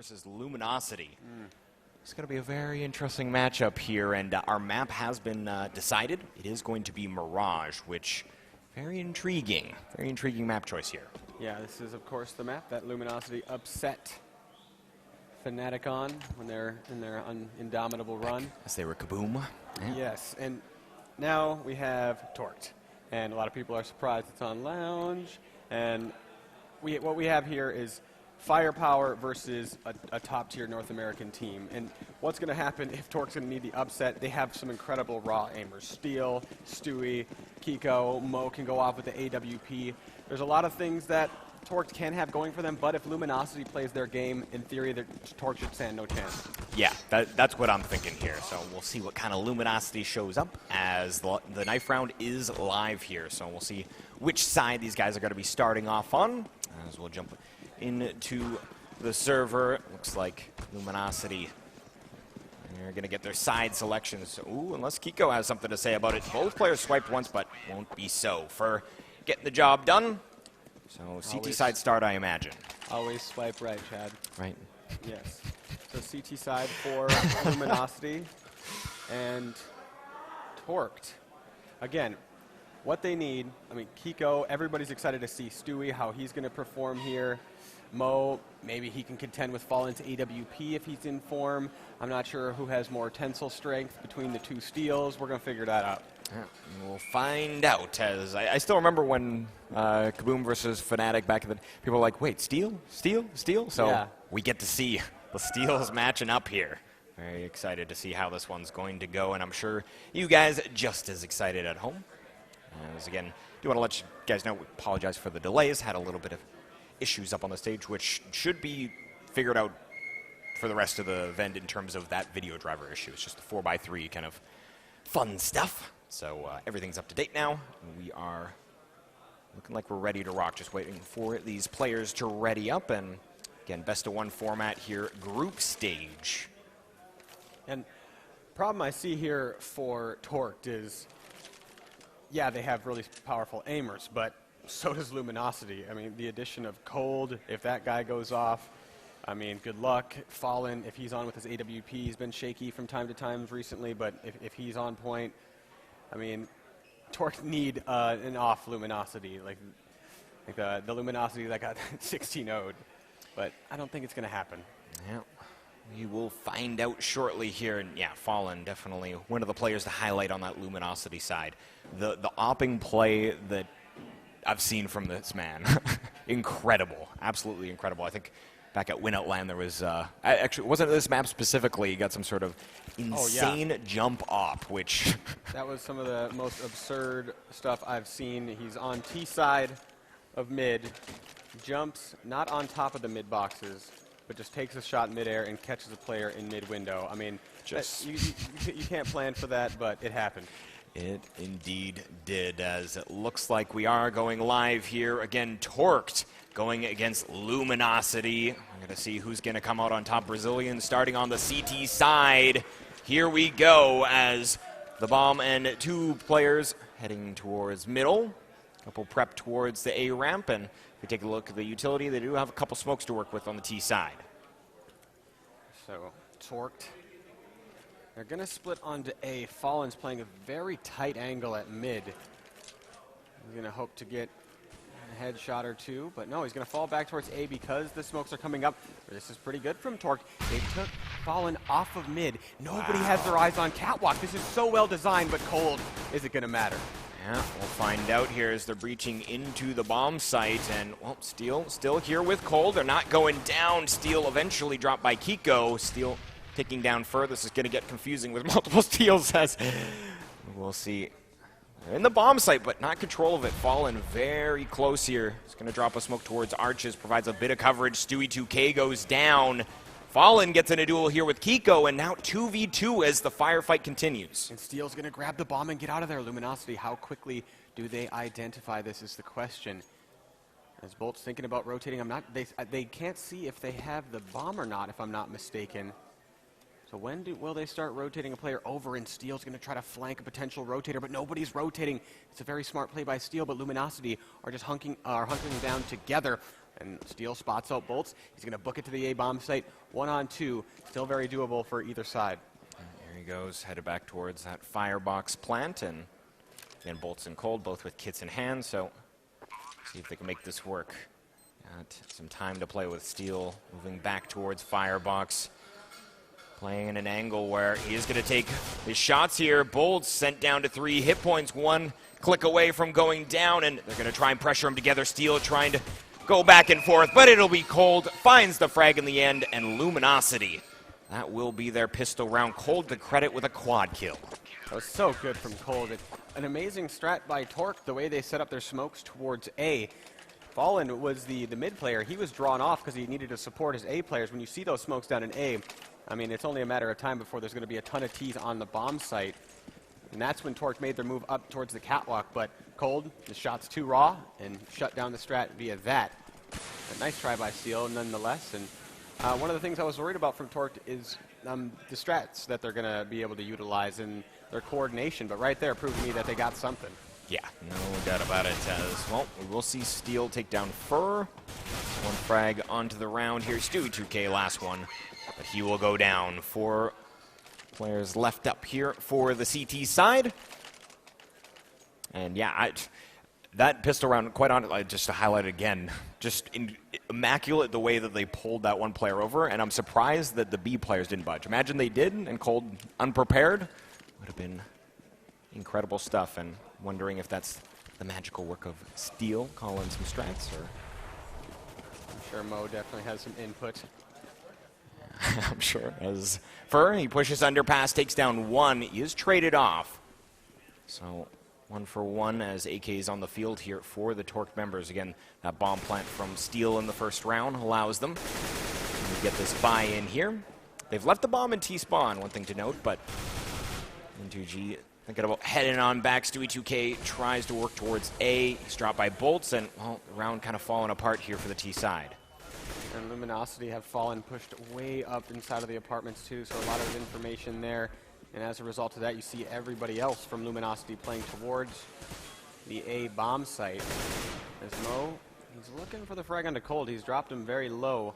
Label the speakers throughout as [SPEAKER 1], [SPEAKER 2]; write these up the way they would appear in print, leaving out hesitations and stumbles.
[SPEAKER 1] versus Luminosity. It's going to be a very interesting matchup here, and our map has been decided. It is going to be Mirage, which very intriguing map choice here.
[SPEAKER 2] Yeah, this is of course the map that Luminosity upset Fnatic on when they're in their indomitable run.
[SPEAKER 1] As they were kaboom. Yeah.
[SPEAKER 2] Yes, and now we have Torqued, and a lot of people are surprised it's on Lounge, and what we have here is firepower versus a top-tier North American team. And what's going to happen if Torqued's going to need the upset? They have some incredible raw aimers. Steel, Stewie, Kiko, Mo can go off with the AWP. There's a lot of things that Torqued can have going for them, but if Luminosity plays their game, in theory, Torqued should stand no chance.
[SPEAKER 1] Yeah, that's what I'm thinking here. So we'll see what kind of Luminosity shows up as the knife round is live here. So we'll see which side these guys are going to be starting off on as we'll jump into the server. Looks like Luminosity, they're going to get their side selections. Ooh, unless Kiko has something to say about it. Both players swiped once, but won't be so for getting the job done. So CT side start, I imagine.
[SPEAKER 2] Always swipe right, Chad.
[SPEAKER 1] Right.
[SPEAKER 2] Yes. So CT side for Luminosity and Torqued. Again, what they need, I mean, Kiko, everybody's excited to see Stewie, how he's going to perform here. Mo, maybe he can contend with Fallen's AWP if he's in form. I'm not sure who has more tensile strength between the two steals. We're going to figure that out.
[SPEAKER 1] Yeah, we'll find out. As I still remember when Kaboom versus Fnatic back in the people were like, wait, Steel? So yeah, we get to see the Steels matching up here. Very excited to see how this one's going to go, and I'm sure you guys just as excited at home. As again, do want to let you guys know, we apologize for the delays. Had a little bit of issues up on the stage, which should be figured out for the rest of the event in terms of that video driver issue. It's just the 4x3 kind of fun stuff. So everything's up to date now. We are looking like we're ready to rock, just waiting for these players to ready up. And again, best-of-1 format here, group stage.
[SPEAKER 2] And problem I see here for Torqued is, yeah, they have really powerful aimers, but so does Luminosity. I mean, the addition of Cold, if that guy goes off, I mean, good luck. Fallen, if he's on with his AWP, he's been shaky from time to time recently, but if he's on point, I mean, Torqued need an off Luminosity, like the Luminosity that got 16-0'd. But I don't think it's going to happen.
[SPEAKER 1] Yeah, we will find out shortly here. And yeah, Fallen, definitely one of the players to highlight on that Luminosity side. The opping play that I've seen from this man, incredible, absolutely incredible. I think back at Win Outland there was, actually, it wasn't this map specifically, he got some sort of insane jump op, which...
[SPEAKER 2] That was some of the most absurd stuff I've seen. He's on T side of mid, jumps not on top of the mid boxes, but just takes a shot midair and catches a player in mid window. I mean, just you can't plan for that, but it happened.
[SPEAKER 1] It indeed did, as it looks like we are going live here. Again, Torqued going against Luminosity. I'm going to see who's going to come out on top. Brazilian starting on the CT side. Here we go as the bomb and two players heading towards middle. A couple prep towards the A ramp, and if we take a look at the utility, they do have a couple smokes to work with on the T side.
[SPEAKER 2] So, Torqued. They're going to split onto A. Fallen's playing a very tight angle at mid. He's going to hope to get a headshot or two, but no, he's going to fall back towards A because the smokes are coming up. This is pretty good from Torqued. They took Fallen off of mid. Nobody has their eyes on Catwalk. This is so well designed, but Cold, is it going to matter?
[SPEAKER 1] Yeah, we'll find out here as they're breaching into the bomb site, and well, Steel still here with Cold. They're not going down. Steel eventually dropped by Kiko. Steel taking down further. This is going to get confusing with multiple steals as we'll see. They're in the bomb site, but not control of it. Fallen very close here. It's going to drop a smoke towards Arches, provides a bit of coverage. Stewie 2K goes down. Fallen gets in a duel here with Kiko, and now 2v2 as the firefight continues.
[SPEAKER 2] And Steel's going to grab the bomb and get out of there. Luminosity, how quickly do they identify this is the question. As Bolt's thinking about rotating, they can't see if they have the bomb or not, if I'm not mistaken. So when will they start rotating a player over, and Steel's going to try to flank a potential rotator, but nobody's rotating. It's a very smart play by Steel, but Luminosity are just hunkering down together. And Steel spots out bolts. He's going to book it to the A bomb site. 1-on-2, still very doable for either side.
[SPEAKER 1] There he goes, headed back towards that firebox plant, and again, bolts and cold, both with kits in hand, so see if they can make this work. Got some time to play with Steel, moving back towards firebox. Playing in an angle where he is going to take his shots here. Bolts sent down to 3 hit points, 1 click away from going down, and they're going to try and pressure him together. Steel trying to go back and forth, but it'll be Cold. Finds the frag in the end, and Luminosity. That will be their pistol round. Cold to credit with a quad kill.
[SPEAKER 2] That was so good from Cold. An amazing strat by Torqued, the way they set up their smokes towards A. Fallen was the mid player. He was drawn off because he needed to support his A players. When you see those smokes down in A, I mean, it's only a matter of time before there's going to be a ton of T's on the bomb site. And that's when Torqued made their move up towards the catwalk. But Cold, the shot's too raw, and shut down the strat via that. A nice try by Steel, nonetheless. And one of the things I was worried about from Torqued is the strats that they're going to be able to utilize and their coordination. But right there proved to me that they got something.
[SPEAKER 1] Yeah, no doubt about it. As well, we will see Steel take down Fur. 1 frag onto the round here. Stewie 2K, last one. But he will go down. 4 players left up here for the CT side. And yeah, that pistol round, quite honestly, just to highlight it again, just immaculate the way that they pulled that 1 player over. And I'm surprised that the B players didn't budge. Imagine they did, and Cold unprepared. Would have been incredible stuff. And wondering if that's the magical work of Steel, calling some strats, or...
[SPEAKER 2] I'm sure Mo definitely has some input.
[SPEAKER 1] I'm sure. As Fur, he pushes underpass, takes down 1. He is traded off. So 1 for 1 as AK is on the field here for the Torqued members. Again, that bomb plant from Steel in the first round allows them to get this buy-in here. They've left the bomb in T-spawn, one thing to note, but N2G thinking about heading on back. Stewie 2K tries to work towards A. He's dropped by bolts, and, well, the round kind of falling apart here for the T side.
[SPEAKER 2] And Luminosity have fallen, pushed way up inside of the apartments too, so a lot of information there. And as a result of that, you see everybody else from Luminosity playing towards the A bomb site. As Mo, he's looking for the frag onto Cold. He's dropped him very low.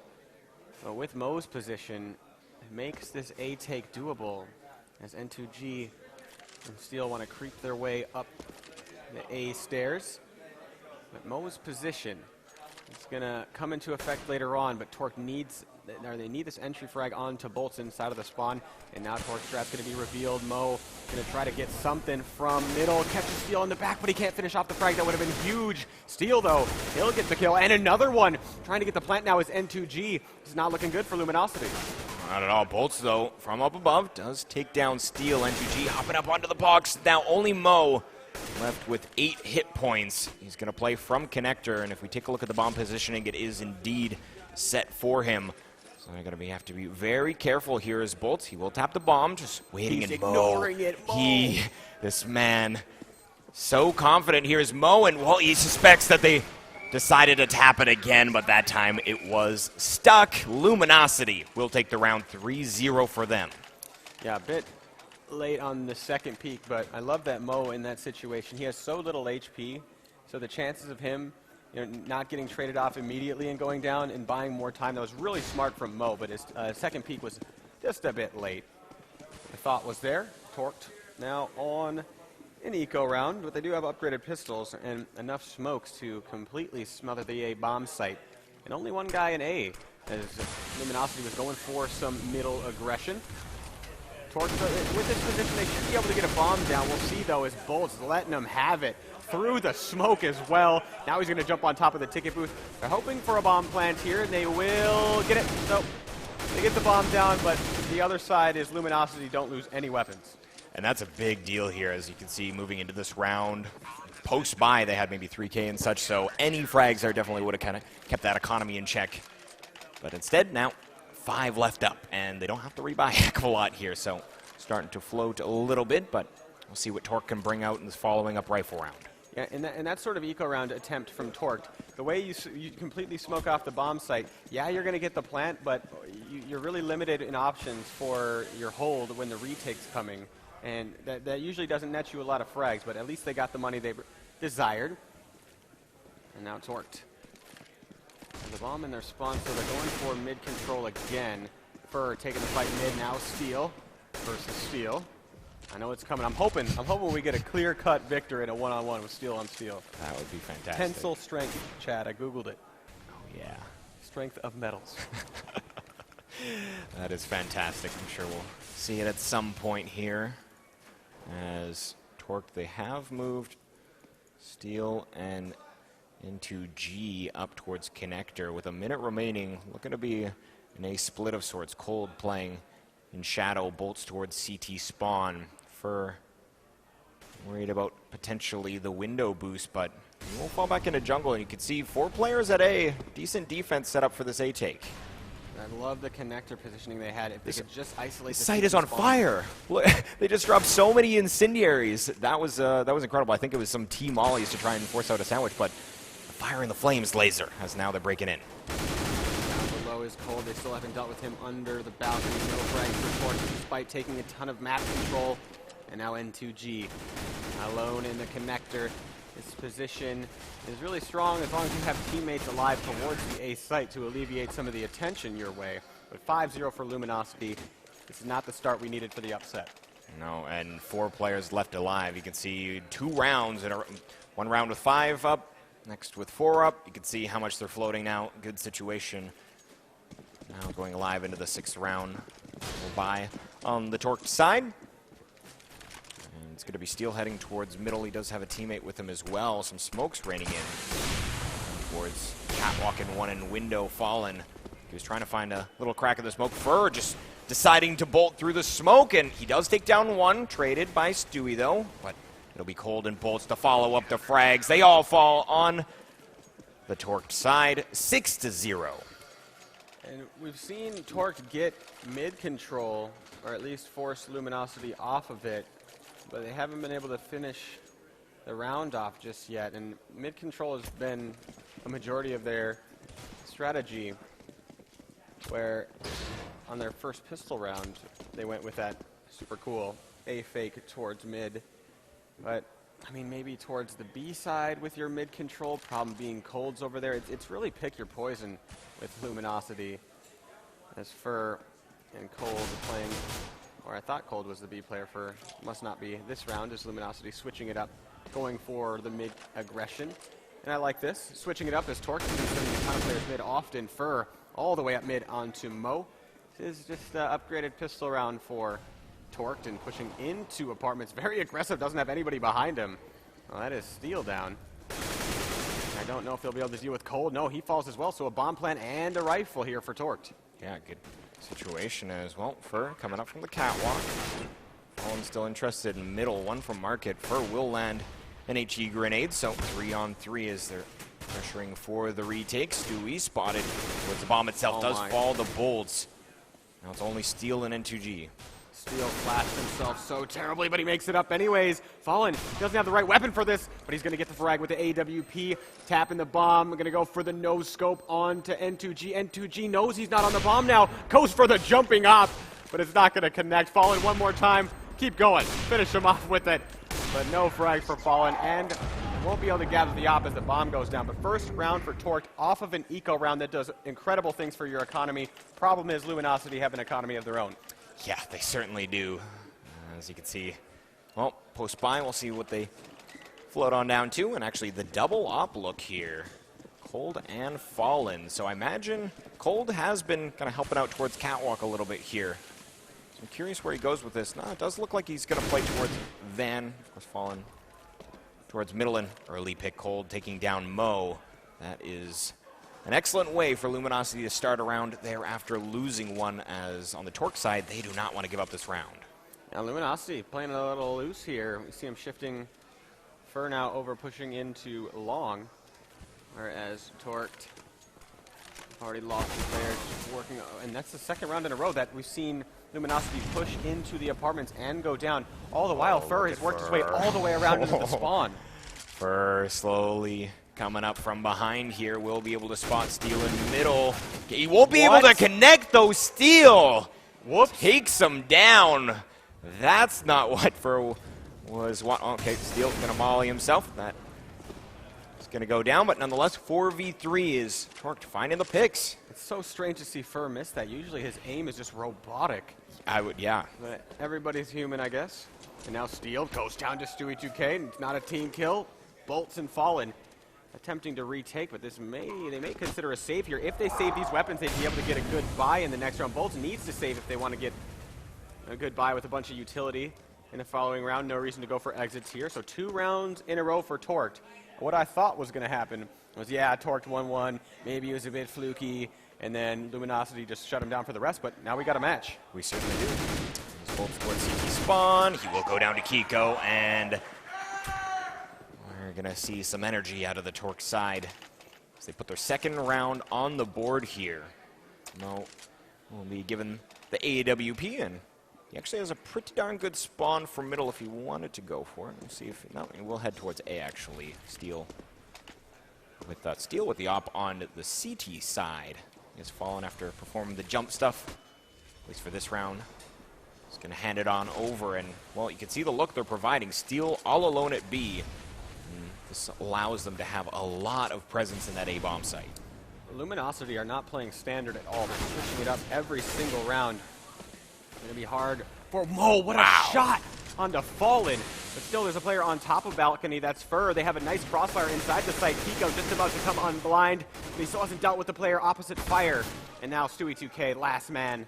[SPEAKER 2] But with Mo's position, it makes this A take doable, as N2G and Steel want to creep their way up the A stairs. But Mo's position is going to come into effect later on, but Torqued needs, or they need this entry frag onto bolts inside of the spawn, and now Torqued's strat's going to be revealed. Mo going to try to get something from middle, catches Steel in the back, but he can't finish off the frag. That would have been huge. Steel, though, he'll get the kill, and another one. Trying to get the plant now is N2G. It's not looking good for Luminosity.
[SPEAKER 1] Not at all. Bolts, though, from up above, does take down Steel. N2G hopping up onto the box. Now only Mo left with 8 hit points. He's going to play from connector, and if we take a look at the bomb positioning, it is indeed set for him. So they're going to have to be very careful here as Bolts. He will tap the bomb, just waiting.
[SPEAKER 2] He's
[SPEAKER 1] and
[SPEAKER 2] ignoring
[SPEAKER 1] Mo,
[SPEAKER 2] it. Mo.
[SPEAKER 1] This man, so confident. Here's Mo, and well, he suspects that they decided to tap it again, but that time it was stuck. Luminosity will take the round 3-0 for them.
[SPEAKER 2] Yeah, a bit late on the second peak, but I love that Mo in that situation. He has so little HP, so the chances of him, not getting traded off immediately and going down and buying more time, that was really smart from Mo, but his second peak was just a bit late. The thought was there. Torqued now on an eco round, but they do have upgraded pistols and enough smokes to completely smother the A bomb site. And only 1 guy in A, as Luminosity was going for some middle aggression. Torqued, with this position, they should be able to get a bomb down. We'll see, though, as Bolts letting them have it through the smoke as well. Now he's going to jump on top of the ticket booth. They're hoping for a bomb plant here, and they will get it. So they get the bomb down, but the other side is Luminosity don't lose any weapons.
[SPEAKER 1] And that's a big deal here, as you can see, moving into this round. Post-buy, they had maybe 3K and such, so any frags there definitely would have kind of kept that economy in check. But instead, now 5 left up, and they don't have to rebuy a heck of a lot here, so starting to float a little bit, but we'll see what Torqued can bring out in this following up rifle round.
[SPEAKER 2] Yeah, and that sort of eco-round attempt from Torqued, the way you completely smoke off the bomb site, yeah, you're going to get the plant, but you're really limited in options for your hold when the retake's coming. And that usually doesn't net you a lot of frags, but at least they got the money they desired. And now Torqued The bomb in their spawn, so they're going for mid control again. Fur taking the fight mid now. Steel versus Steel. I know it's coming. I'm hoping we get a clear-cut victor in a one-on-one with Steel on Steel.
[SPEAKER 1] That would be fantastic.
[SPEAKER 2] Tensile strength, Chad. I googled it.
[SPEAKER 1] Oh yeah.
[SPEAKER 2] Strength of metals.
[SPEAKER 1] That is fantastic. I'm sure we'll see it at some point here. As Torqued, they have moved Steel and into G up towards Connector with a minute remaining. Looking to be in a split of sorts. Cold playing in shadow, bolts towards CT spawn. Fur worried about potentially the window boost, but he won't fall back into jungle. And you can see 4 players at A. Decent defense set up for this A take.
[SPEAKER 2] I love the Connector positioning they had. If they could just isolate the
[SPEAKER 1] site is on fire. Look, they just dropped so many incendiaries. That was incredible. I think it was some T-mollies to try and force out a sandwich, but the fire in the flames laser as now they're breaking in.
[SPEAKER 2] Down below is Cold. They still haven't dealt with him under the balcony. No frag for Torqued despite taking a ton of map control. And now N2G alone in the Connector. His position is really strong as long as you have teammates alive towards the A site to alleviate some of the attention your way. But 5-0 for Luminosity. This is not the start we needed for the upset.
[SPEAKER 1] No, and 4 players left alive. You can see 2 rounds, and 1 round with 5 up, next with 4 up. You can see how much they're floating now. Good situation. Now going live into the 6th round. We'll buy on the Torqued side. It's going to be Steel heading towards middle. He does have a teammate with him as well. Some smoke's raining in towards Catwalk and 1 in window. Fallen. He was trying to find a little crack in the smoke. Fur just deciding to bolt through the smoke, and he does take down 1. Traded by Stewie, though. But it'll be Cold and bolts to follow up the frags. They all fall on the Torqued side. 6-0.
[SPEAKER 2] And we've seen Torqued get mid control, or at least force Luminosity off of it. But they haven't been able to finish the round off just yet. And mid control has been a majority of their strategy, where on their first pistol round, they went with that super cool A fake towards mid. But, I mean, maybe towards the B side with your mid control, problem being Cold's over there. It's really pick your poison with Luminosity, as Fur and Cold are playing. Or I thought Cold was the B player for, must not be. This round is Luminosity switching it up, going for the mid aggression. And I like this, switching it up as Torqued has been sending a ton of players mid often. Fur all the way up mid onto Mo. This is just an upgraded pistol round for Torqued and pushing into apartments. Very aggressive, doesn't have anybody behind him. Well, that is Steel down. I don't know if they'll be able to deal with Cold. No, he falls as well, so a bomb plant and a rifle here for Torqued.
[SPEAKER 1] Yeah, good situation as well. Fur coming up from the catwalk. Fallen still interested in middle. 1 from Market. Fur will land an HE grenade, so 3-on-3 as they're pressuring for the retake. Stewie spotted towards the bomb itself. Does fall the bolts. Now it's only Steel and N2G.
[SPEAKER 2] Steel flashed himself so terribly, but he makes it up anyways. Fallen doesn't have the right weapon for this, but he's going to get the frag with the AWP. Tapping the bomb. Going to go for the no scope on to N2G. N2G knows he's not on the bomb now. Goes for the jumping off, but it's not going to connect. Fallen one more time. Keep going. Finish him off with it. But no frag for Fallen, and won't be able to gather the op as the bomb goes down. But first round for Torqued off of an eco round that does incredible things for your economy. Problem is Luminosity have an economy of their own.
[SPEAKER 1] Yeah, they certainly do. As you can see, well, post-buy, we'll see what they float on down to. And actually, the double op look here. Cold and Fallen. So I imagine Cold has been kind of helping out towards Catwalk a little bit here. So I'm curious where he goes with this. No, it does look like he's going to play towards Van. Of course, Fallen towards middle and early pick. Cold taking down Mo. That is an excellent way for Luminosity to start a round there after losing 1, as on the Torqued side, they do not want to give up this round.
[SPEAKER 2] Now Luminosity playing a little loose here. We see him shifting Fur now over, pushing into long, whereas Torqued already lost his players, working, and that's the 2nd round in a row that we've seen Luminosity push into the apartments and go down. All the while, Fur has worked his way all the way around into the spawn.
[SPEAKER 1] Fur slowly coming up from behind here. Will be able to spot Steel in middle. He won't be able to connect, though. Steel takes him down. That's not what Fur was. Okay, Steel's going to molly himself. That is going to go down, but nonetheless, 4v3 is Torqued finding the picks.
[SPEAKER 2] It's so strange to see Fur miss that. Usually his aim is just robotic.
[SPEAKER 1] Yeah.
[SPEAKER 2] But everybody's human, I guess. And now Steel goes down to Stewie 2K, and it's not a team kill. Bolts and Fallen attempting to retake, but they may consider a save here. If they save these weapons, they'd be able to get a good buy in the next round. Bolts needs to save if they want to get a good buy with a bunch of utility in the following round. No reason to go for exits here. So 2 rounds in a row for Torqued. What I thought was going to happen was, yeah, Torqued 1-1. Maybe it was a bit fluky, and then Luminosity just shut him down for the rest. But now we got a match.
[SPEAKER 1] We certainly do. He's bolts towards CT spawn. He will go down to Kiko, and we're going to see some energy out of the Torqued side as they put their second round on the board here. Mo will be given the AWP, and he actually has a pretty darn good spawn for middle if he wanted to go for it. We'll see if no, we'll head towards A actually. Steel with the op on the CT side. He has fallen after performing the jump stuff, at least for this round. He's going to hand it on over, and well, you can see the look they're providing. Steel all alone at B. And this allows them to have a lot of presence in that A-bomb site.
[SPEAKER 2] Luminosity are not playing standard at all. They're pushing it up every single round. It's going to be hard for Mo. What a shot onto Fallen. But still, there's a player on top of balcony. That's Fur. They have a nice crossfire inside the site. Kiko just about to come unblind. But he still hasn't dealt with the player opposite fire. And now Stewie 2K, last man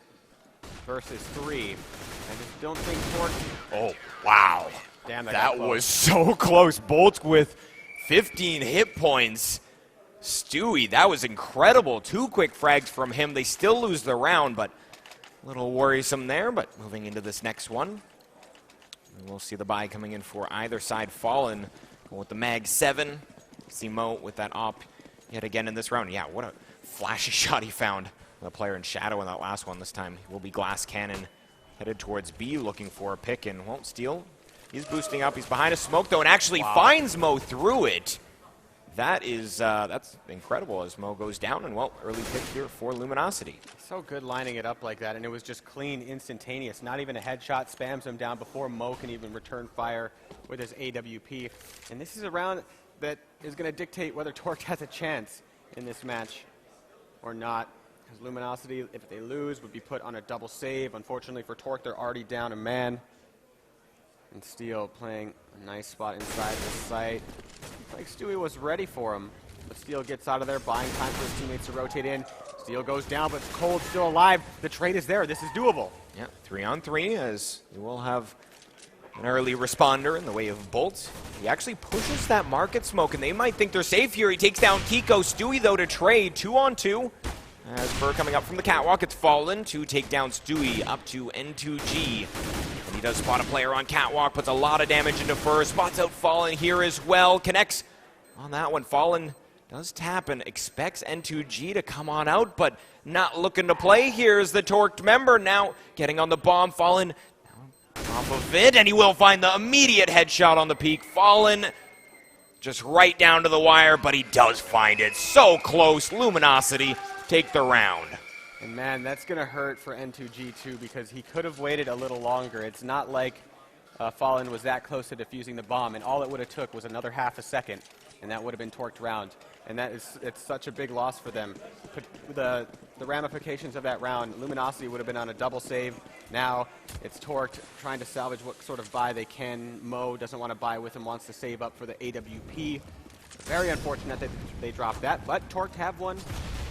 [SPEAKER 2] versus 3. I just don't think Torqued.
[SPEAKER 1] Oh, wow.
[SPEAKER 2] Damn,
[SPEAKER 1] that was so close. Bolts with 15 hit points. Stewie, that was incredible. 2 quick frags from him. They still lose the round, but a little worrisome there. But moving into this next one, we'll see the buy coming in for either side. Fallen going with the Mag 7. See Mo with that op yet again in this round. Yeah, what a flashy shot he found. The player in shadow in that last one this time. He will be Glass Cannon headed towards B looking for a pick, and won't steal. He's boosting up. He's behind a smoke, though, and actually finds Mo through it. That is, that's incredible as Mo goes down, and well, early pick here for Luminosity.
[SPEAKER 2] So good lining it up like that, and it was just clean, instantaneous. Not even a headshot, spams him down before Mo can even return fire with his AWP. And this is a round that is going to dictate whether Torqued has a chance in this match or not. Because Luminosity, if they lose, would be put on a double save. Unfortunately for Torqued, they're already down a man. And Steel playing a nice spot inside the site. Like Stewie was ready for him, but Steel gets out of there, buying time for his teammates to rotate in. Steel goes down, but Cold still alive. The trade is there. This is doable.
[SPEAKER 1] Yeah, 3-on-3 as you will have an early responder in the way of Bolt. He actually pushes that market smoke, and they might think they're safe here. He takes down Kiko. Stewie, though, to trade. 2-on-2. As Fur coming up from the catwalk, it's Fallen to take down Stewie up to N2G. And he does spot a player on catwalk, puts a lot of damage into Fur, spots out Fallen here as well, connects on that one. Fallen does tap and expects N2G to come on out, but not looking to play here is the Torqued member. Now getting on the bomb, Fallen off of it, and he will find the immediate headshot on the peak. Fallen just right down to the wire, but he does find it. So close. Luminosity take the round.
[SPEAKER 2] And man, that's going to hurt for N2G too, because he could have waited a little longer. It's not like Fallen was that close to defusing the bomb, and all it would have took was another half a second, and that would have been Torqued round. And it's such a big loss for them. The ramifications of that round, Luminosity would have been on a double save. Now it's Torqued trying to salvage what sort of buy they can. Mo doesn't want to buy with him, wants to save up for the AWP. Very unfortunate that they dropped that, but Torqued have won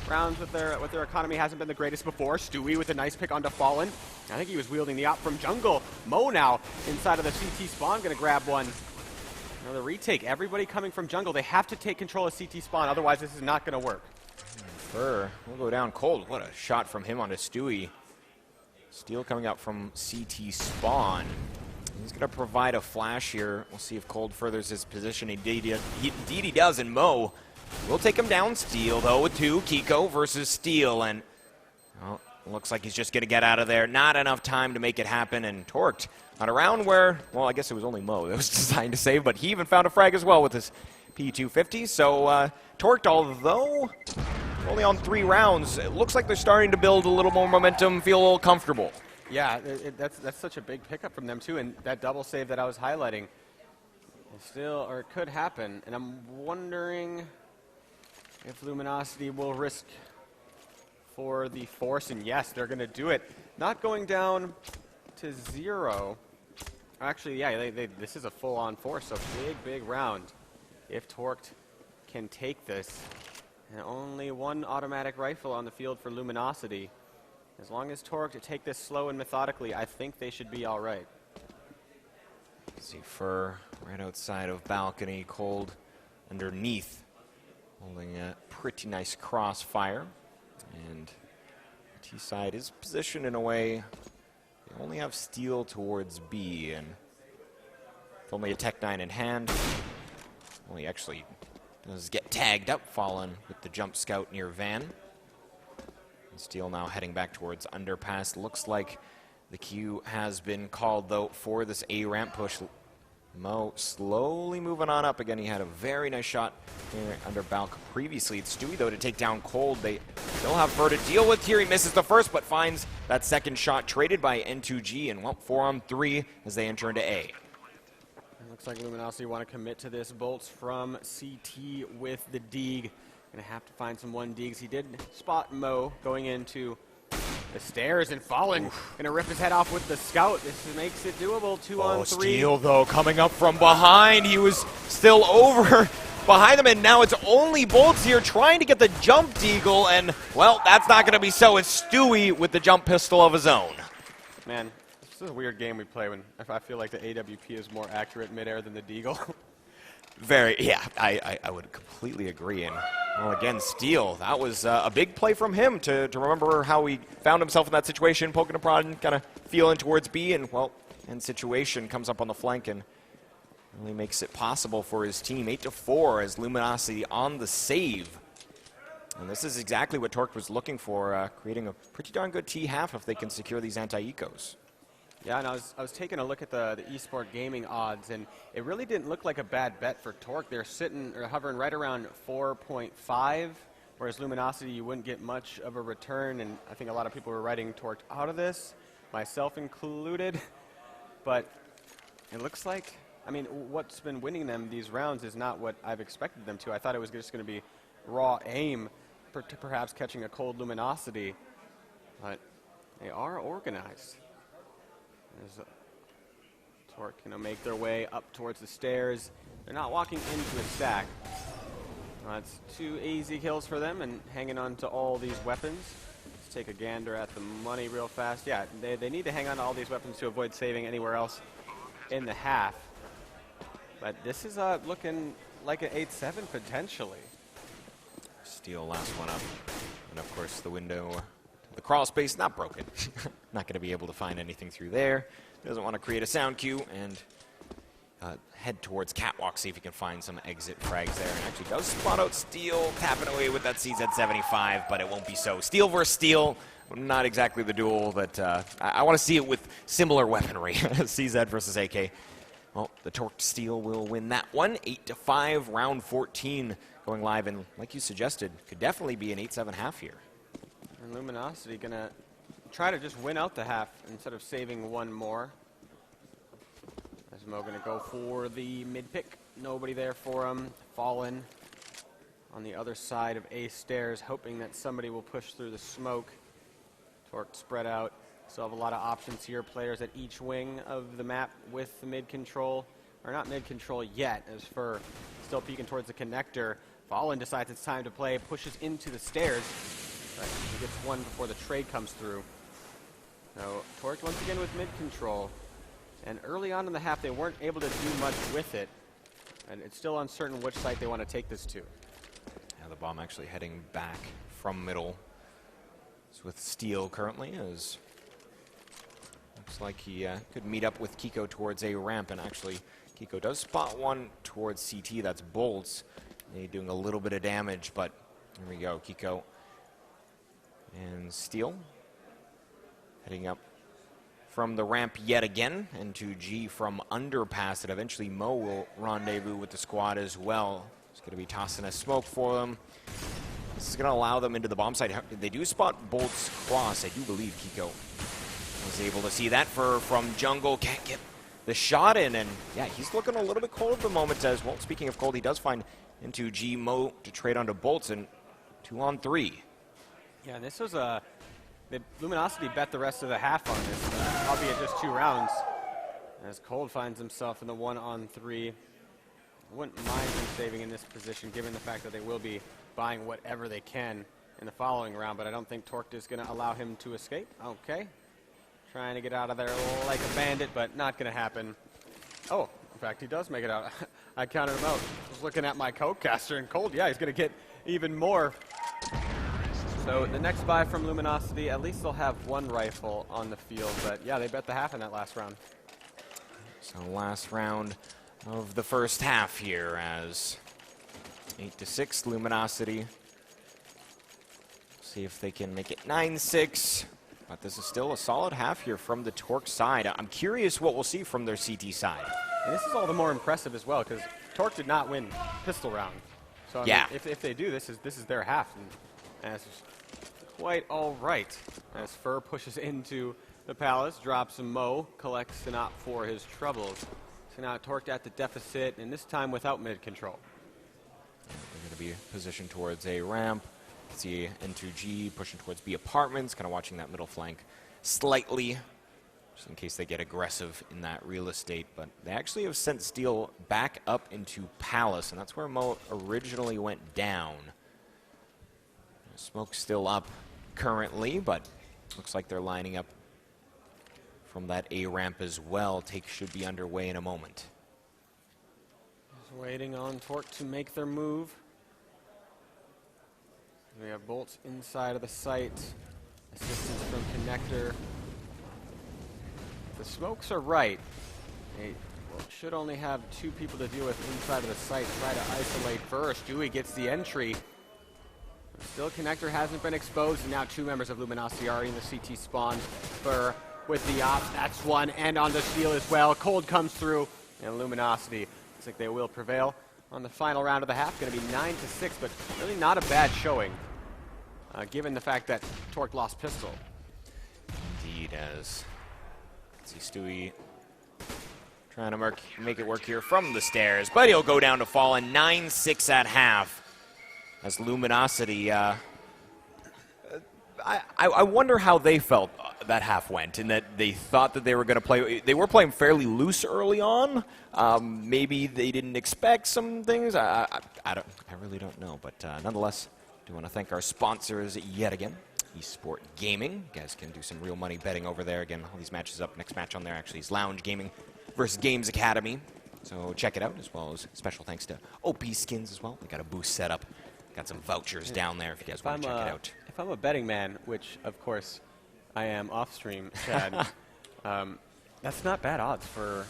[SPEAKER 2] rounds with their economy. Hasn't been the greatest before. Stewie with a nice pick onto Fallen. I think he was wielding the op from jungle. Mo now inside of the CT spawn, going to grab one. Another retake. Everybody coming from jungle. They have to take control of CT spawn, otherwise this is not going to work.
[SPEAKER 1] Fur will go down cold. What a shot from him onto Stewie. Steel coming out from CT spawn. He's going to provide a flash here. We'll see if Cold furthers his position. Indeed he does, and Mo will take him down. Steel, though, with 2. Kiko versus Steel, and well, looks like he's just going to get out of there. Not enough time to make it happen, and Torqued on a round where, well, I guess it was only Mo that was designed to save, but he even found a frag as well with his P250. So Torqued, although only on 3 rounds, it looks like they're starting to build a little more momentum, feel a little comfortable.
[SPEAKER 2] Yeah, that's such a big pickup from them, too, and that double save that I was highlighting. Still, or it could happen, and I'm wondering if Luminosity will risk for the force, and yes, they're going to do it. Not going down to 0. Actually, yeah, this is a full-on force, so big round. If Torqued can take this, and only one automatic rifle on the field for Luminosity. As long as Torqued take this slow and methodically, I think they should be all right.
[SPEAKER 1] See Fur right outside of balcony, Cold underneath, holding a pretty nice crossfire. And T-side is positioned in a way they only have Steel towards B, and with only a Tech 9 in hand, well, he actually does get tagged up, Fallen with the jump scout near Van. And Steel now heading back towards underpass. Looks like the Q has been called, though, for this A ramp push. Mo slowly moving on up again. He had a very nice shot here under Balk previously. It's Stewie, though, to take down Cold. They still have Fur to deal with here. He misses the first, but finds that second shot traded by N2G. And, well, 4-on-3 as they enter into A.
[SPEAKER 2] It looks like Luminosity want to commit to this. Bolts from CT with the Deeg. Going to have to find some 1 Deegs. He did spot Mo going into the stairs, and Fallen going to rip his head off with the scout. This makes it doable. 2-on-3.
[SPEAKER 1] Steel, though, coming up from behind. He was still over behind them, and now it's only Bolts here trying to get the jump deagle, and, well, that's not going to be so. It's Stewie with the jump pistol of his own.
[SPEAKER 2] Man, this is a weird game we play when I feel like the AWP is more accurate midair than the deagle.
[SPEAKER 1] Very, yeah, I would completely agree. And, well, again, Steel, that was a big play from him to remember how he found himself in that situation, poking and prodding, kind of feeling towards B, and, well, and situation comes up on the flank and really makes it possible for his team. 8-4 as Luminosity on the save. And this is exactly what Torqued was looking for, creating a pretty darn good T-half if they can secure these anti-ecos.
[SPEAKER 2] Yeah, and I was taking a look at the eSport gaming odds, and it really didn't look like a bad bet for Torqued. They're sitting or hovering right around 4.5, whereas Luminosity, you wouldn't get much of a return, and I think a lot of people were writing Torqued out of this, myself included. But it looks like, I mean, what's been winning them these rounds is not what I've expected them to. I thought it was just going to be raw aim, perhaps catching a Cold Luminosity, but they are organized. As Torqued, make their way up towards the stairs. They're not walking into a stack. It's 2 easy kills for them, and hanging on to all these weapons. Let's take a gander at the money real fast. Yeah, they need to hang on to all these weapons to avoid saving anywhere else in the half. But this is looking like an 8-7 potentially.
[SPEAKER 1] Steel last one up. And, of course, the window... The crawl space, not broken. Not going to be able to find anything through there. Doesn't want to create a sound cue, and head towards Catwalk, see if he can find some exit frags there. And actually does spot out Steel, tapping away with that CZ75, but it won't be so. Steel versus Steel, not exactly the duel that I want to see it with similar weaponry. CZ versus AK. Well, the Torqued Steel will win that one. 8-5, round 14 going live, and like you suggested, could definitely be an 8-7 half here.
[SPEAKER 2] And Luminosity going to try to just win out the half instead of saving one more. As Mo going to go for the mid pick. Nobody there for him. Fallen on the other side of A stairs, hoping that somebody will push through the smoke. Torqued spread out. Still have a lot of options here. Players at each wing of the map with the mid control. Or not mid control yet, as for still peeking towards the connector. Fallen decides it's time to play, pushes into the stairs. But he gets one before the trade comes through. So Torqued once again with mid control. And early on in the half, they weren't able to do much with it. And it's still uncertain which site they want to take this to.
[SPEAKER 1] Yeah, the bomb actually heading back from middle. It's with Steel currently, as looks like he could meet up with Kiko towards A ramp. And actually, Kiko does spot one towards CT. That's Bolts. He's doing a little bit of damage, but here we go. Kiko and Steel heading up from the ramp yet again, and to G from underpass. And eventually Mo will rendezvous with the squad as well. He's going to be tossing a smoke for them. This is going to allow them into the bomb site. They do spot Bolt's cross. I do believe Kiko was able to see that from jungle. Can't get the shot in, and yeah, he's looking a little bit cold at the moment as well. Speaking of cold, he does find into G Mo to trade onto Bolts, and 2-on-3.
[SPEAKER 2] Yeah, this was the Luminosity bet the rest of the half on this, albeit just 2 rounds. As Cold finds himself in the 1-on-3. I wouldn't mind him saving in this position, given the fact that they will be buying whatever they can in the following round, but I don't think Torqued is going to allow him to escape. Okay. Trying to get out of there like a bandit, but not going to happen. Oh, in fact, he does make it out. I counted him out. I was looking at my Codecaster, and Cold, yeah, he's going to get even more. So the next buy from Luminosity, at least they'll have 1 rifle on the field, but yeah, they bet the half in that last round.
[SPEAKER 1] So last round of the first half here as 8-6 Luminosity. See if they can make it 9-6. But this is still a solid half here from the Torqued side. I'm curious what we'll see from their CT side.
[SPEAKER 2] And this is all the more impressive as well, because Torqued did not win pistol round. So I mean, if they do, this is their half. And that's quite all right. As Fur pushes into the Palace, drops a Mo, collects an op for his troubles. So now Torqued at the deficit, and this time without mid control.
[SPEAKER 1] They're going to be positioned towards a ramp. See N2G pushing towards B apartments, kind of watching that middle flank slightly, just in case they get aggressive in that real estate. But they actually have sent Steel back up into Palace, and that's where Mo originally went down. Smoke's still up currently, but looks like they're lining up from that A ramp as well. Take should be underway in a moment.
[SPEAKER 2] Just waiting on Torqued to make their move. We have Bolts inside of the site. Assistance from Connector. The smokes are right. They should only have 2 people to deal with inside of the site. Try to isolate first. Dewey gets the entry. Still, Connector hasn't been exposed, and now 2 members of Luminosity are in the CT spawn. Fur with the op. That's 1, and on the Steel as well. Cold comes through, and Luminosity looks like they will prevail on the final round of the half. Going to be 9-6, but really not a bad showing, given the fact that Torqued lost pistol.
[SPEAKER 1] Indeed, as see Stewie trying to make it work here from the stairs, but he'll go down to fall, and 9-6 at half. As Luminosity, I wonder how they felt that half went, in that they thought that they were going to play. They were playing fairly loose early on. Maybe they didn't expect some things. I really don't know. But nonetheless, I do want to thank our sponsors yet again, Esport Gaming. You guys can do some real money betting over there. Again, all these matches up. Next match on there actually is Lounge Gaming versus Games Academy. So check it out, as well as special thanks to OP Skins as well. They got a boost set up. Got some vouchers down there if you guys want to check it out.
[SPEAKER 2] If I'm a betting man, which of course I am off stream, Chad, that's not bad odds for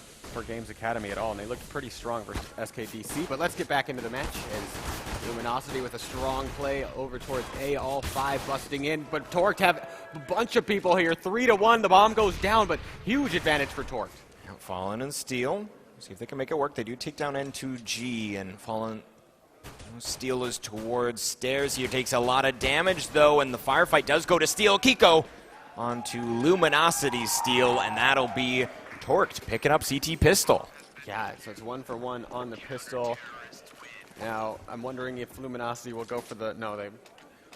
[SPEAKER 2] Games Academy at all, and they looked pretty strong versus SKDC. But let's get back into the match as Luminosity with a strong play over towards A, all 5 busting in. But Torqued have a bunch of people here, 3-1. The bomb goes down, but huge advantage for Torqued.
[SPEAKER 1] Fallen and Steel. See if they can make it work. They do take down N2G, and Fallen. Steel is towards stairs here, takes a lot of damage though, and the firefight does go to Steel. Kiko onto Luminosity Steel, and that'll be Torqued picking up CT pistol.
[SPEAKER 2] Yeah, so it's 1 for 1 on the pistol. Now, I'm wondering if Luminosity will go for the, no, of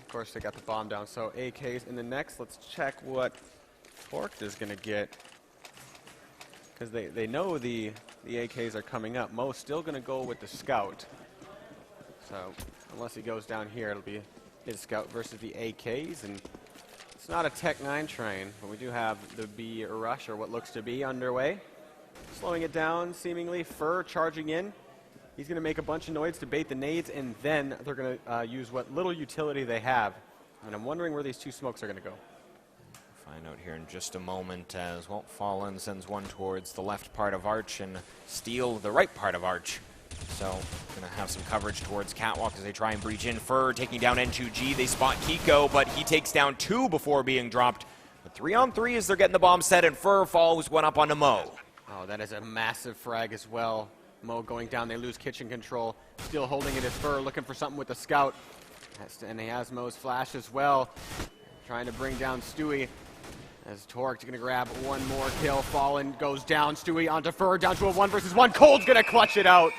[SPEAKER 2] course they got the bomb down. So AKs in the next, let's check what Torqued is going to get. Because they know the AKs are coming up. Mo's still going to go with the Scout. So unless he goes down here, it'll be his Scout versus the AKs. And it's not a Tech 9 train, but we do have the B rush, or what looks to be, underway. Slowing it down, seemingly. Fur charging in. He's going to make a bunch of noise to bait the nades, and then they're going to use what little utility they have. And I'm wondering where these 2 smokes are going to go.
[SPEAKER 1] Find out here in just a moment as, well, Fallen sends one towards the left part of Arch, and Steel the right part of Arch. So, going to have some coverage towards Catwalk as they try and breach in. Fur taking down N2G. They spot Kiko, but he takes down 2 before being dropped. But 3-on-3 as they're getting the bomb set, and Fur follows one up onto Mo.
[SPEAKER 2] Oh, that is a massive frag as well. Mo going down, they lose kitchen control. Still holding it as Fur, looking for something with the Scout. And he has Mo's flash as well. Trying to bring down Stewie. As Torqued going to grab one more kill. Fallen goes down. Stewie onto Fur, down to a 1-versus-1. Cold's going to clutch it out.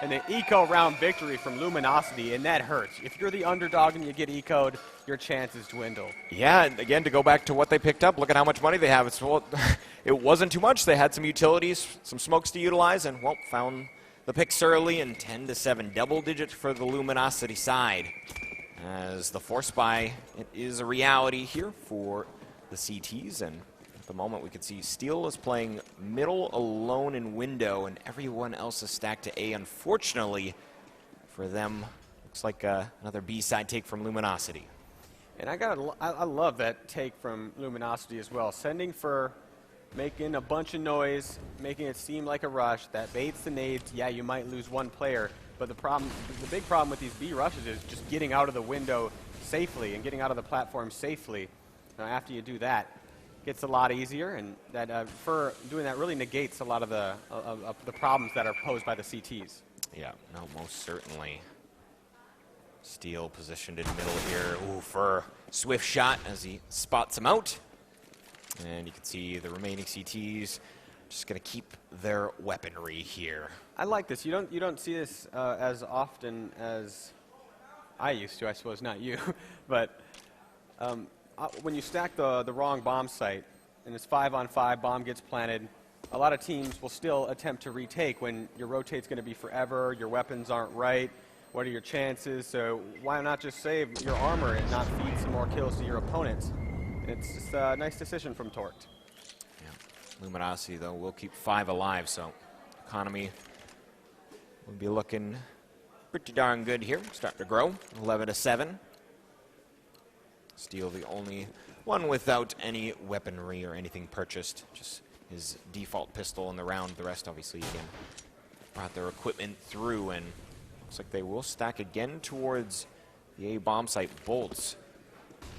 [SPEAKER 2] And an eco round victory from Luminosity, and that hurts. If you're the underdog and you get eco'd, your chances dwindle.
[SPEAKER 1] Yeah, and again, to go back to what they picked up, look at how much money they have. It wasn't too much. They had some utilities, some smokes to utilize, and, well, found the picks early, and 10-7, double digits for the Luminosity side. As the force buy, it is a reality here for the CTs, and at the moment we can see Steel is playing middle alone in window, and everyone else is stacked to A. Unfortunately for them, looks like another B-side take from Luminosity.
[SPEAKER 2] And I love that take from Luminosity as well. Sending for making a bunch of noise, making it seem like a rush, that baits the nades. Yeah, you might lose one player, but the big problem with these B rushes is just getting out of the window safely and getting out of the platform safely. Now, after you do that, it gets a lot easier, and that for doing that really negates a lot of the problems that are posed by the CTs.
[SPEAKER 1] Yeah, no, most certainly. Steel positioned in middle here. Ooh, for swift shot as he spots him out. And you can see the remaining CTs just going to keep their weaponry here.
[SPEAKER 2] I like this. You don't see this as often as I used to. I suppose not you, but when you stack the wrong bomb site and it's 5-on-5, bomb gets planted, a lot of teams will still attempt to retake when your rotate's going to be forever, your weapons aren't right. What are your chances? So why not just save your armor and not feed some more kills to your opponents? It's just a nice decision from Torqued.
[SPEAKER 1] Yeah. Luminosity, though, will keep 5 alive, so economy will be looking pretty darn good here. Starting to grow, 11-7. Steel the only one without any weaponry or anything purchased. Just his default pistol in the round. The rest, obviously, again, brought their equipment through, and looks like they will stack again towards the A bomb site. Bolts.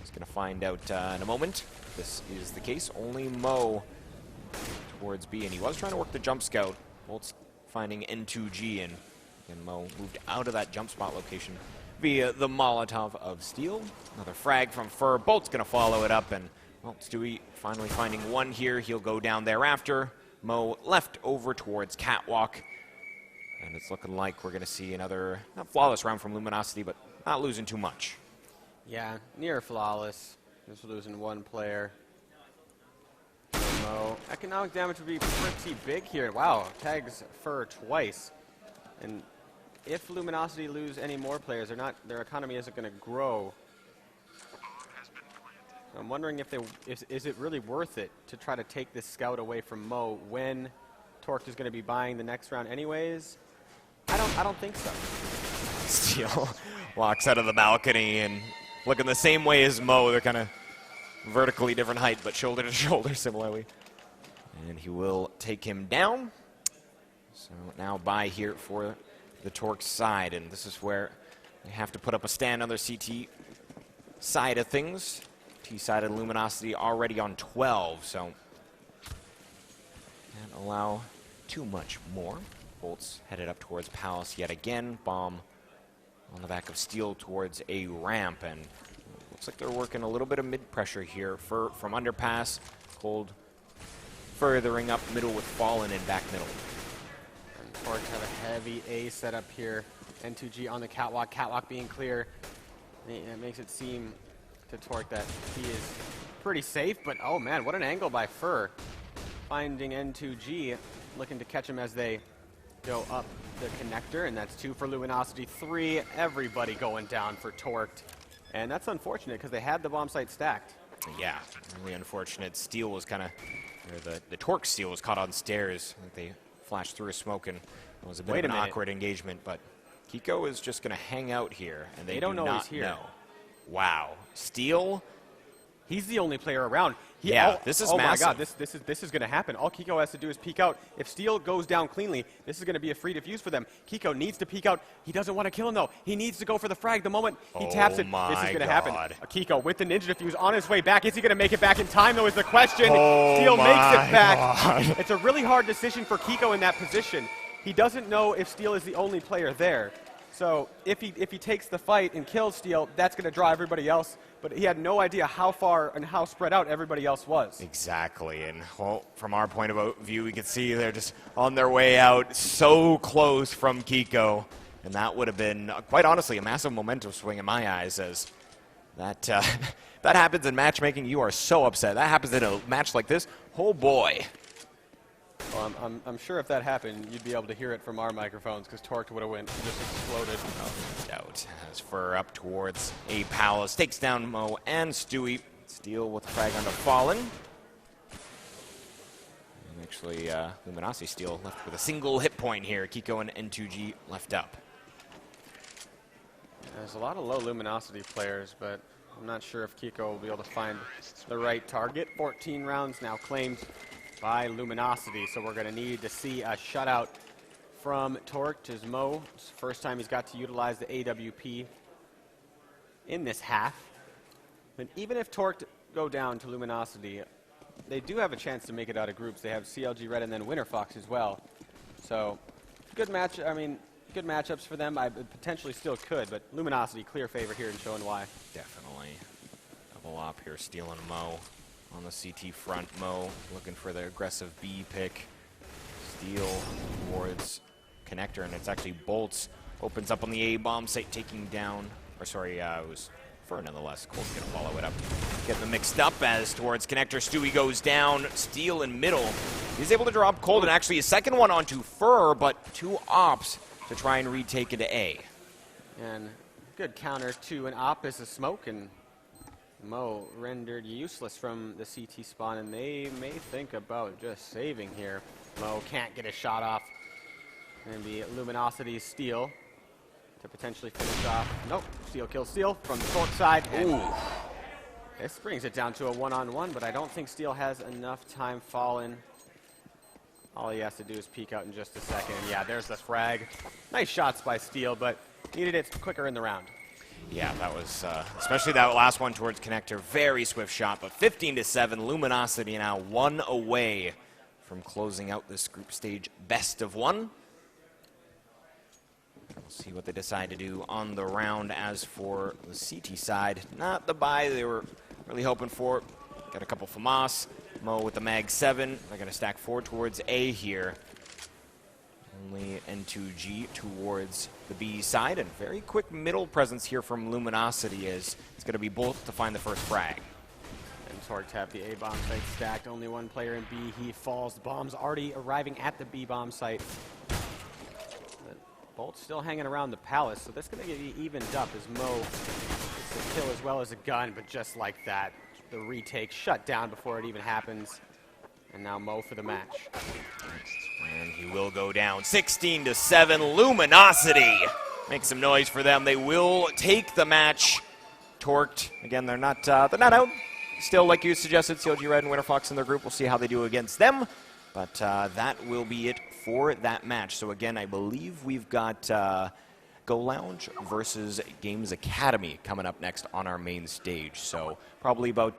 [SPEAKER 1] He's going to find out in a moment. This is the case. Only Mo towards B, and he was trying to work the jump scout. Bolts finding N2G, and again, Mo moved out of that jump spot location via the Molotov of Steel. Another frag from Fur. Bolt's going to follow it up, and, well, Stewie finally finding one here. He'll go down thereafter. Mo left over towards Catwalk, and it's looking like we're going to see another, not flawless round from Luminosity, but not losing too much.
[SPEAKER 2] Yeah, near flawless. Just losing one player. Mo. Economic damage would be pretty big here. Wow, tags Fur twice. And if Luminosity lose any more players, their economy isn't going to grow. I'm wondering if is it really worth it to try to take this scout away from Mo when Torqued is going to be buying the next round anyways? I don't think so.
[SPEAKER 1] Steel walks out of the balcony and looking the same way as Mo. They're kind of vertically different height, but shoulder to shoulder similarly. And he will take him down. So now buy here for the Torqued side, and this is where they have to put up a stand on their CT side of things. T-sided Luminosity already on 12, so can't allow too much more. Bolts headed up towards Palace yet again. Bomb on the back of Steel towards a ramp, and looks like they're working a little bit of mid-pressure here from underpass. Cold furthering up middle with Fallen and back middle.
[SPEAKER 2] And Torqued have a heavy A setup here. N2G on the catwalk. Catwalk being clear. It makes it seem to Torqued that he is pretty safe, but oh man, what an angle by Fur. Finding N2G, looking to catch him as they go up the connector, and that's 2 for Luminosity, 3. Everybody going down for Torqued. And that's unfortunate because they had the bomb site stacked.
[SPEAKER 1] Yeah, really unfortunate. Steel was kind of, the Torqued Steel was caught on stairs. I think they flashed through a smoke, and it was a bit of an awkward engagement, but Kiko is just going to hang out here, and they
[SPEAKER 2] don't
[SPEAKER 1] do
[SPEAKER 2] know
[SPEAKER 1] not
[SPEAKER 2] he's here.
[SPEAKER 1] know. Wow. Steel.
[SPEAKER 2] He's the only player around.
[SPEAKER 1] This is massive.
[SPEAKER 2] Oh my God, this is going to happen. All Kiko has to do is peek out. If Steel goes down cleanly, this is going to be a free defuse for them. Kiko needs to peek out. He doesn't want to kill him though. He needs to go for the frag. The moment he taps it, this is going to happen. Kiko with the ninja defuse on his way back. Is he going to make it back in time though is the question. Steel makes it back. It's a really hard decision for Kiko in that position. He doesn't know if Steel is the only player there. So if he takes the fight and kills Steel, that's going to draw everybody else. But he had no idea how far and how spread out everybody else was.
[SPEAKER 1] Exactly, and well, from our point of view, we can see they're just on their way out, so close from Kiko, and that would have been, quite honestly, a massive momentum swing in my eyes, as that that happens in matchmaking. You are so upset. That happens in a match like this. Oh boy.
[SPEAKER 2] Well, I'm sure if that happened, you'd be able to hear it from our microphones, because Torqued would have went just exploded.
[SPEAKER 1] Oh, no doubt. As Fur up towards a Palace, takes down Mo and Stewie. Steel with the frag onto Fallen. And actually, Luminosity Steel left with a single hit point here. Kiko and N2G left up.
[SPEAKER 2] There's a lot of low Luminosity players, but I'm not sure if Kiko will be able to find the right target. 14 rounds now claimed by Luminosity, so we're going to need to see a shutout from Torqued, as Mo. It's the first time he's got to utilize the AWP in this half. But even if Torqued go down to Luminosity, they do have a chance to make it out of groups. They have CLG Red and then Winter Fox as well. So good match. I mean, good matchups for them. I potentially still could, but Luminosity clear favor here and showing why.
[SPEAKER 1] Definitely. Double up here, Steel and Mo. On the CT front, Mo looking for the aggressive B pick. Steel towards Connector, and it's actually Bolts. Opens up on the A-bomb site, taking down, or sorry, it was Fur nonetheless. Cole's going to follow it up. Getting them mixed up as towards Connector. Stewie goes down. Steel in middle. He's able to drop Cold, and actually a second one onto Fur, but two ops to try and retake into A.
[SPEAKER 2] And good counter to an op is a smoke, and Mo rendered useless from the CT spawn, and they may think about just saving here. Mo can't get a shot off. And the Luminosity Steel to potentially finish off. Nope, Steel kills Steel from the Torqued side. Ooh. This brings it down to a one-on-one, but I don't think Steel has enough time fallen. All he has to do is peek out in just a second. And yeah, there's the frag. Nice shots by Steel, but needed it quicker in the round.
[SPEAKER 1] Yeah, that was, especially that last one towards Connector, very swift shot, but 15-7, Luminosity now one away from closing out this group stage best of one. We'll see what they decide to do on the round. As for the CT side, not the buy they were really hoping for. Got a couple FAMAS, Mo with the Mag 7. They're going to stack forward towards A here. Only N2G towards the B side, and very quick middle presence here from Luminosity, as it's going to be Bolt to find the first frag.
[SPEAKER 2] And Torqued have the A-bomb site stacked. Only one player in B. He falls. The bomb's already arriving at the B-bomb site. But Bolt's still hanging around the Palace, so that's going to get evened up as Mo gets a kill as well as a gun, but just like that, the retake shut down before it even happens. And now Mo for the match.
[SPEAKER 1] And he will go down 16-7. Luminosity make some noise for them. They will take the match. Torqued again. They're not out. Still, like you suggested, CLG Red and Winter Fox in their group. We'll see how they do against them. But that will be it for that match. So again, I believe we've got Go Lounge versus Games Academy coming up next on our main stage. So probably about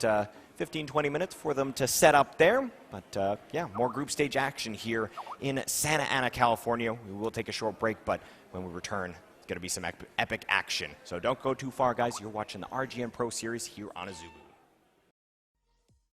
[SPEAKER 1] 15-20 minutes for them to set up there. But yeah, more group stage action here in Santa Ana, California. We will take a short break, but when we return, it's going to be some epic action. So don't go too far, guys. You're watching the RGN Pro Series here on Azubu.